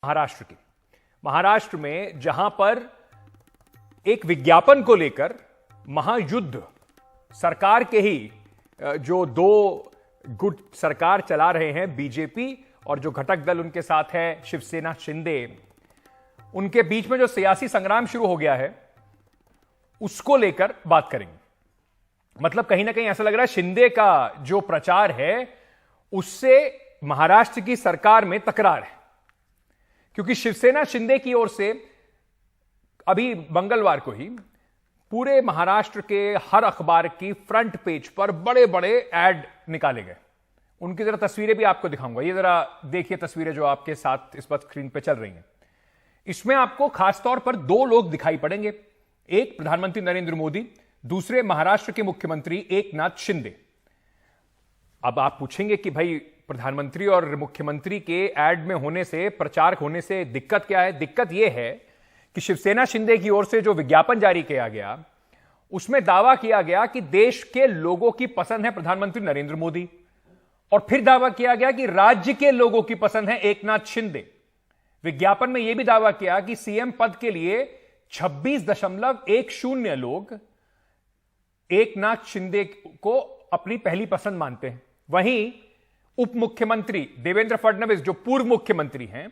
महाराष्ट्र में जहां पर एक विज्ञापन को लेकर महायुद्ध सरकार के ही जो दो गुट सरकार चला रहे हैं बीजेपी और जो घटक दल उनके साथ है शिवसेना शिंदे, उनके बीच में जो सियासी संग्राम शुरू हो गया है उसको लेकर बात करेंगे। मतलब कहीं ना कहीं ऐसा लग रहा है शिंदे का जो प्रचार है उससे महाराष्ट्र की सरकार में तकरार है, क्योंकि शिवसेना शिंदे की ओर से अभी मंगलवार को ही पूरे महाराष्ट्र के हर अखबार की फ्रंट पेज पर बड़े बड़े ऐड निकाले गए। उनकी जरा तस्वीरें भी आपको दिखाऊंगा। ये जरा देखिए तस्वीरें जो आपके साथ इस वक्त स्क्रीन पे चल रही हैं। इसमें आपको खासतौर पर दो लोग दिखाई पड़ेंगे, एक प्रधानमंत्री नरेंद्र मोदी, दूसरे महाराष्ट्र के मुख्यमंत्री एकनाथ शिंदे। अब आप पूछेंगे कि भाई प्रधानमंत्री और मुख्यमंत्री के ऐड में होने से, प्रचार होने से दिक्कत क्या है? दिक्कत यह है कि शिवसेना शिंदे की ओर से जो विज्ञापन जारी किया गया उसमें दावा किया गया कि देश के लोगों की पसंद है प्रधानमंत्री नरेंद्र मोदी, और फिर दावा किया गया कि राज्य के लोगों की पसंद है एकनाथ शिंदे। विज्ञापन में यह भी दावा किया कि सीएम पद के लिए 26.10 लोग एकनाथ शिंदे को अपनी पहली पसंद मानते हैं। वहीं उप मुख्यमंत्री देवेंद्र फडणवीस जो पूर्व मुख्यमंत्री हैं,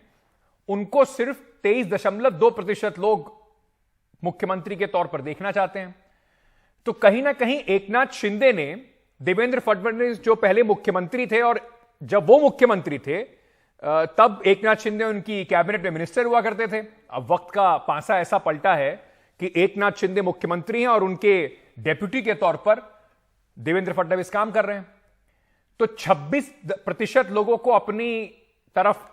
उनको सिर्फ 23.2% लोग मुख्यमंत्री के तौर पर देखना चाहते हैं। तो कहीं ना कहीं एकनाथ शिंदे ने देवेंद्र फडणवीस जो पहले मुख्यमंत्री थे, और जब वो मुख्यमंत्री थे तब एकनाथ शिंदे उनकी कैबिनेट में मिनिस्टर हुआ करते थे। अब वक्त का पासा ऐसा पलटा है कि एकनाथ शिंदे मुख्यमंत्री हैं और उनके डेप्यूटी के तौर पर देवेंद्र फडणवीस काम कर रहे हैं। तो 26% लोगों को अपनी तरफ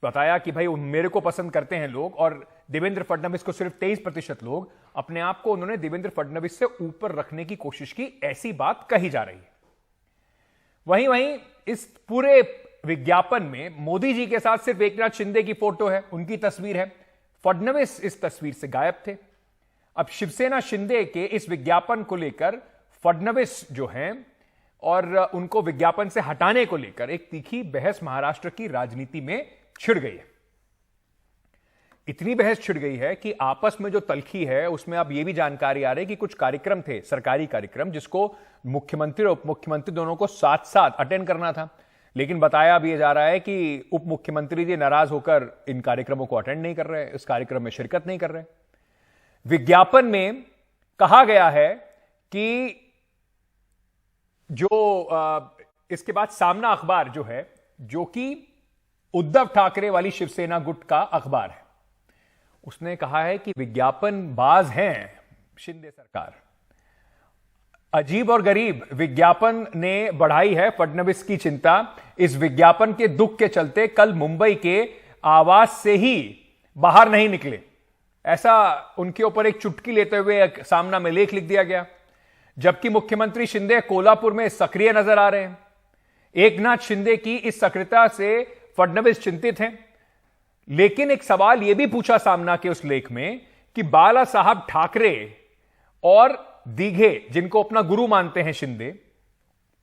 बताया कि भाई मेरे को पसंद करते हैं लोग, और देवेंद्र फडणवीस को सिर्फ 23% लोग अपने आप को उन्होंने देवेंद्र फडणवीस से ऊपर रखने की कोशिश की, ऐसी बात कही जा रही है। वहीं इस पूरे विज्ञापन में मोदी जी के साथ सिर्फ एकनाथ शिंदे की फोटो है, उनकी तस्वीर है। फडणवीस इस तस्वीर से गायब थे। अब शिवसेना शिंदे के इस विज्ञापन को लेकर फडणवीस जो हैं और उनको विज्ञापन से हटाने को लेकर एक तीखी बहस महाराष्ट्र की राजनीति में छिड़ गई है। इतनी बहस छिड़ गई है कि आपस में जो तल्खी है उसमें अब यह भी जानकारी आ रही है कि कुछ कार्यक्रम थे, सरकारी कार्यक्रम, जिसको मुख्यमंत्री और उप मुख्यमंत्री दोनों को साथ साथ अटेंड करना था, लेकिन बताया भी जा रहा है कि उप मुख्यमंत्री जी नाराज होकर इन कार्यक्रमों को अटेंड नहीं कर रहे, इस कार्यक्रम में शिरकत नहीं कर रहे। विज्ञापन में कहा गया है कि जो इसके बाद सामना अखबार जो है, जो कि उद्धव ठाकरे वाली शिवसेना गुट का अखबार है, उसने कहा है कि विज्ञापन बाज हैं शिंदे सरकार। अजीब और गरीब विज्ञापन ने बढ़ाई है फडणवीस की चिंता। इस विज्ञापन के दुख के चलते कल मुंबई के आवास से ही बाहर नहीं निकले, ऐसा उनके ऊपर एक चुटकी लेते हुए एक सामना में लेख लिख दिया गया। जबकि मुख्यमंत्री शिंदे कोल्हापुर में सक्रिय नजर आ रहे हैं। एकनाथ शिंदे की इस सक्रियता से फडणवीस चिंतित हैं, लेकिन एक सवाल यह भी पूछा सामना के उस लेख में कि बाला साहब ठाकरे और दीघे, जिनको अपना गुरु मानते हैं शिंदे,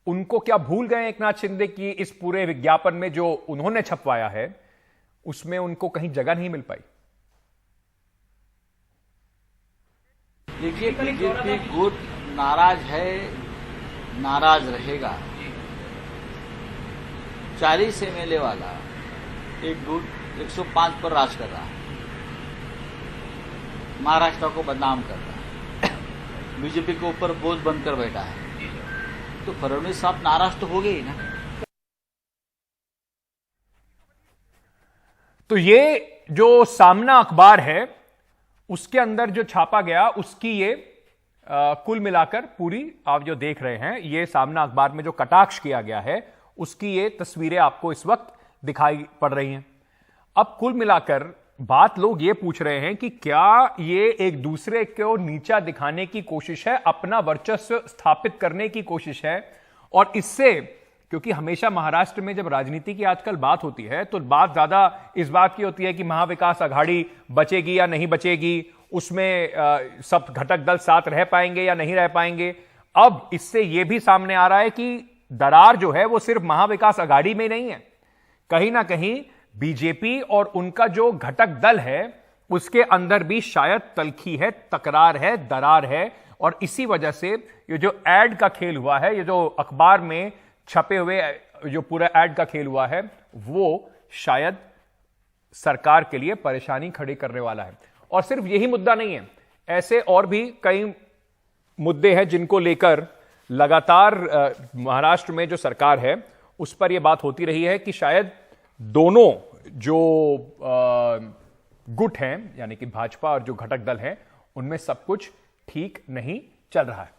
उनको क्या भूल गए एकनाथ शिंदे की इस पूरे विज्ञापन में जो उन्होंने छपवाया है उसमें उनको कहीं जगह नहीं मिल पाई। देखिए, बीजेपी गुट नाराज है, नाराज रहेगा। 40 MLA वाला एक गुट 105 पर राज कर रहा है, महाराष्ट्र को बदनाम कर रहा है, बीजेपी के ऊपर बोझ बनकर बैठा है। तो फडणवीस साहब नाराज तो हो गए ही ना। तो ये जो सामना अखबार है उसके अंदर जो छापा गया उसकी ये कुल मिलाकर पूरी आप जो देख रहे हैं, ये सामना अखबार में जो कटाक्ष किया गया है उसकी ये तस्वीरें आपको इस वक्त दिखाई पड़ रही हैं। अब कुल मिलाकर बात लोग ये पूछ रहे हैं कि क्या ये एक दूसरे को नीचा दिखाने की कोशिश है, अपना वर्चस्व स्थापित करने की कोशिश है, और इससे, क्योंकि हमेशा महाराष्ट्र में जब राजनीति की आजकल बात होती है तो बात ज्यादा इस बात की होती है कि महाविकास आघाड़ी बचेगी या नहीं बचेगी, उसमें सब घटक दल साथ रह पाएंगे या नहीं रह पाएंगे। अब इससे यह भी सामने आ रहा है कि दरार जो है वो सिर्फ महाविकास आघाड़ी में नहीं है, कहीं ना कहीं बीजेपी और उनका जो घटक दल है उसके अंदर भी शायद तल्खी है, तकरार है, दरार है, और इसी वजह से ये जो एड का खेल हुआ है, ये जो अखबार में छपे हुए जो पूरा एड का खेल हुआ है, वो शायद सरकार के लिए परेशानी खड़ी करने वाला है। और सिर्फ यही मुद्दा नहीं है, ऐसे और भी कई मुद्दे हैं जिनको लेकर लगातार महाराष्ट्र में जो सरकार है उस पर यह बात होती रही है कि शायद दोनों जो गुट हैं, यानी कि भाजपा और जो घटक दल हैं, उनमें सब कुछ ठीक नहीं चल रहा है।